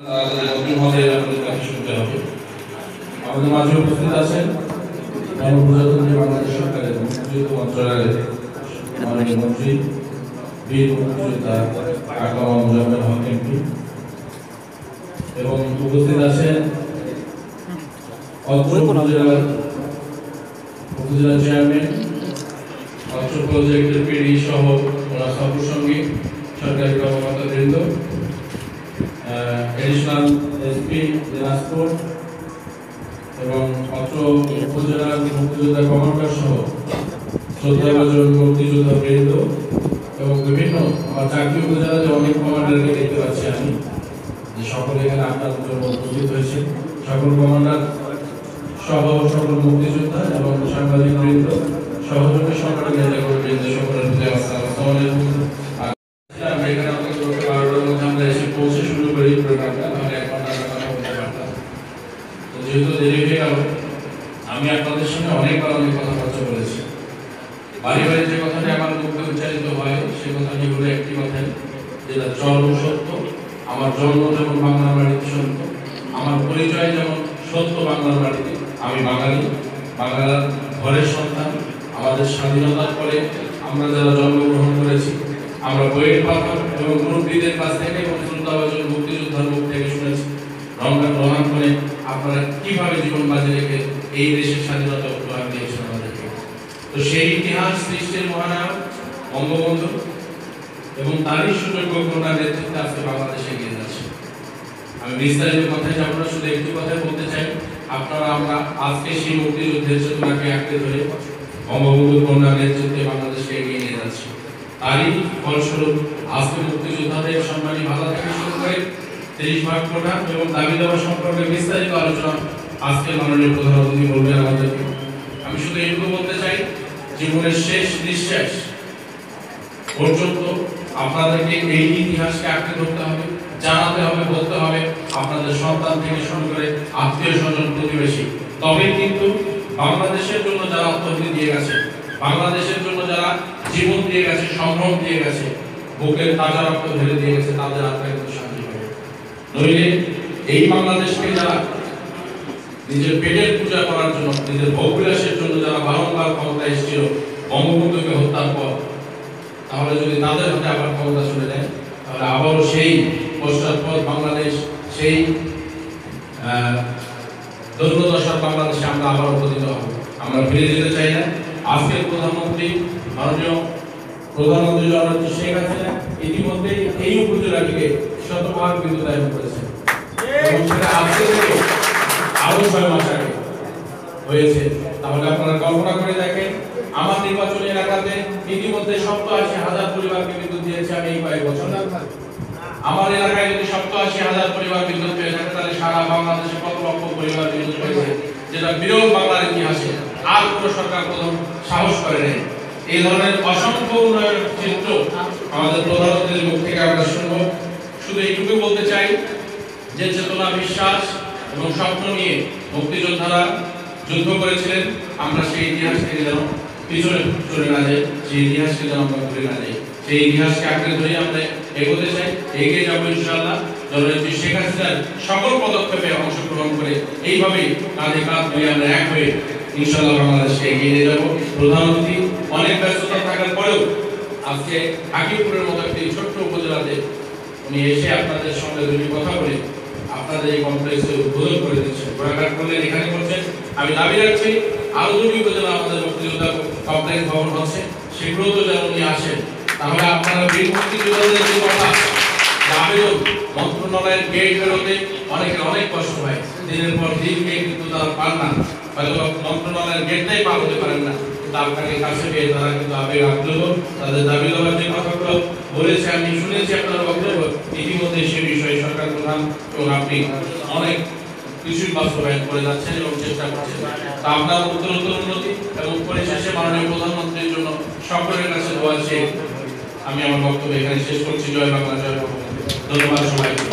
আমাদের মাঝে উপস্থিত আছেন গণপ্রজাতন্ত্রী বাংলাদেশ সরকারের মুক্তিযুদ্ধ মন্ত্রণালয়ের মাননীয় মন্ত্রী বীর মুক্তিযোদ্ধা কাকা মুজাম্মেল হক এমপি এবং উপস্থিত আছেন অত্র উপজেলা চেয়ারম্যান, অত্র প্রজেক্টের পিডি সহ ওনার সহসঙ্গী সরকারি কর্মকর্তাবৃন্দ, এডিশনাল এসপি দিনাজপুর এবং অত্র উপজেলার মুক্তিযোদ্ধা কমান্ডার সহ শ্রদ্ধাভাজন মুক্তিযোদ্ধা বৃন্দ এবং বিভিন্ন আমার চাকরি উপজেলাতে অনেক কমান্ডারকে দেখতে পাচ্ছি আমি, যে সকলে এখানে আপনার জন্য উপস্থিত হয়েছে। সকল কমান্ডার সহ সকল মুক্তিযোদ্ধা এবং সাংবাদিক বৃন্দ, সহযোগী সংগঠন নেতাকর্মীবৃন্দ সকলের প্রতি আসসালামু আলাইকুম। আমরা এখানে আমাদের করতে পারবার মধ্যে আমরা এসে পৌঁছে শুরু করি প্রোগ্রামটা, তাহলে এক ঘন্টা কথা বলতে পারতাম। তো যেহেতু দেরি হয়ে গেল, আমি আপনাদের সঙ্গে অনেকবার অনেক কথাবার্তা বলেছি। বাড়ি বাড়ি যে কথাটি আমার মুখে উচ্চারিত হয় সে কথাটি হলো একটি কথাই, যেটা চরম সত্য। আমার জন্ম যেমন বাংলার বাড়িতে সত্য, আমার পরিচয় যেমন সত্য বাংলার বাড়িতে। আমি বাঙালি, বাংলার ঘরের সন্তান। আমাদের স্বাধীনতার পরে আমরা যারা জন্মগ্রহণ করেছি, আমরা বইয়ের পাঠক এবং মুরব্বীদের কাছ থেকে এবং শ্রদ্ধাভাজন মুক্তিযোদ্ধার মুখ থেকে শুনেছি রঙান করে আপনারা কিভাবে জীবন বাজি রেখে এই দেশের স্বাধীনতা উপহার দিয়েছেন আমাদেরকে। তো সেই ইতিহাস সৃষ্টির মহানায়ক বঙ্গবন্ধু এবং তারই সুযোগ্য কন্যার নেতৃত্বে আজকে বাংলাদেশে এগিয়ে যাচ্ছে। আমি বিস্তারিত কথায় যাব না, শুধু একটি কথাই বলতে চাই, আপনারা আমরা আজকে সেই মুক্তিযুদ্ধের চেতনাকে আঁকড়ে ধরে বঙ্গবন্ধু কন্যার নেতৃত্বে বাংলাদেশকে এগিয়ে নিয়ে যাচ্ছি। তারই ফলস্বরূপ আজকে মুক্তিযোদ্ধাদের সম্মানী ভাতা থেকে শুরু করে 30 ভাগ কোটা এবং দাবি দেওয়া সম্পর্কে বিস্তারিত আলোচনা আজকে মাননীয় প্রধান অতিথি বলবেন আমাদেরকে। আমি শুধু এইটুকু বলতে চাই, জীবনের শেষ নিঃশ্বাস পর্যন্ত আপনাদেরকে এই ইতিহাসকে আঁকড়ে ধরতে হবে, জানাতে হবে, বলতে হবে আপনাদের সন্তান থেকে শুরু করে আত্মীয় স্বজন প্রতিবেশী। তবে কিন্তু বাংলাদেশের জন্য যারা আত্মহত্যা দিয়ে গেছে, বাংলাদেশের জন্য যারা জীবন দিয়ে গেছে, সম্ভ্রম দিয়ে গেছে, বুকের তাজা রক্ত ঢেলে দিয়ে গেছে, তাদের আত্মা কিন্তু শান্তি পাবে। নইলে এই বাংলাদেশকে যারা নিজের পেটের পূজা করার জন্য, নিজের ভোগবিলাসের জন্য যারা বারংবার ক্ষমতা এসেছিল বঙ্গবন্ধুকে হত্যার পর, তাহলে যদি তাদের হাতে আবার ক্ষমতা চলে যায়, তাহলে আবারও সেই পশ্চাৎপদ বাংলাদেশ, সেই দৈন্যদশার বাংলাদেশে আমরা আবারও পতিত হব। আমরা ফিরে যেতে চাই না। আজকের প্রধানমন্ত্রী মাননীয় প্রধানমন্ত্রী জননেত্রী শেখ হাসিনা ইতিমধ্যেই এই উপজেলাটিকে শতভাগ বিদ্যুতায়ন করেছেন এবং সেটা আজকে থেকে আরো 6 মাস আগে হয়েছে। তাহলে আপনারা কল্পনা করে দেখেন, আমার নির্বাচনী এলাকাতে ইতিমধ্যে 87,000 পরিবারকে বিদ্যুৎ দিয়েছে আমি এই কয়েক বছর। আমার এলাকায় যদি 87,000 পরিবার বিদ্যুৎ পেয়ে থাকে, তাহলে সারা বাংলাদেশে কত লক্ষ পরিবার বিদ্যুৎ পেয়েছে, যেটা বিরল বাংলার ইতিহাসে আর কোন সরকার প্রথম সাহস করে নেই। এই ধরনের অসংখ্য উন্নয়নের চিত্র আমাদের প্রধানমন্ত্রীর মুখ থেকে আমরা শুনবো। শুধু এইটুকু বলতে চাই যে চেতনা, বিশ্বাস এবং স্বপ্ন নিয়ে মুক্তিযোদ্ধারা যুদ্ধ করেছিলেন, আমরা সেই ইতিহাস থেকে যেন পিছনে চলে না যাই, সেই ইতিহাসকে যেন আমরা ভুলে না যাই, সেই ইতিহাসকে আঁকড়ে ধরে আমরা এগোতে চাই, এগিয়ে যাবো ইনশাআল্লাহ। জননেত্রী শেখ হাসিনার সকল পদক্ষেপে অংশগ্রহণ করে এইভাবেই কাঁধে কাঁধ মিলিয়ে আমরা এক হয়ে ইনশাআল্লাহ বাংলাদেশকে এগিয়ে নিয়ে যাবো। প্রধান অতিথি অনেক ব্যস্ততা থাকার পরেও আজকে হাকিমপুরের মতো একটি ছোট্ট উপজেলাতে উনি এসে আপনাদের সঙ্গে দুটি কথা বলে আপনাদের এই কমপ্লেক্সে উদ্বোধন করে দিচ্ছেন, ঘোরাঘাট করলেন, এখানে করছেন। আমি দাবি রাখছি আরো 2টি উপজেলা আমাদের মুক্তিযোদ্ধা কমপ্লেক্স ভবন হচ্ছে, সেগুলোতে যেন উনি আসেন। তাহলে আপনারা বীর মুক্তিযোদ্ধাদের যে কথা আবেদন, মন্ত্রণালয়ের গেট বেরোতে অনেকের অনেক কষ্ট হয়, দিনের পর দিন গেট কিন্তু তারা পান না, হয়তো মন্ত্রণালয়ের গেটটাই পার হতে পারেন না, কিন্তু আপনাকে কাছে পেয়ে তারা কিন্তু আবেগ আগ্রহ তাদের দাবি দেওয়ার যে কথাগুলো বলেছে আমি শুনেছি আপনার বক্তব্য, ইতিমধ্যে সে বিষয়ে সরকার প্রধান এবং আপনি অনেক কিছুই বাস্তবায়ন করে যাচ্ছেন এবং চেষ্টা করছেন। তা আপনার উত্তরোত্তর উন্নতি এবং পরিশেষে মাননীয় প্রধানমন্ত্রীর জন্য সকলের কাছে দোয়া চেয়ে আমি আমার বক্তব্য এখানে শেষ করছি। জয় বাংলা, জয় বঙ্গবন্ধু। ধন্যবাদ সবাইকে।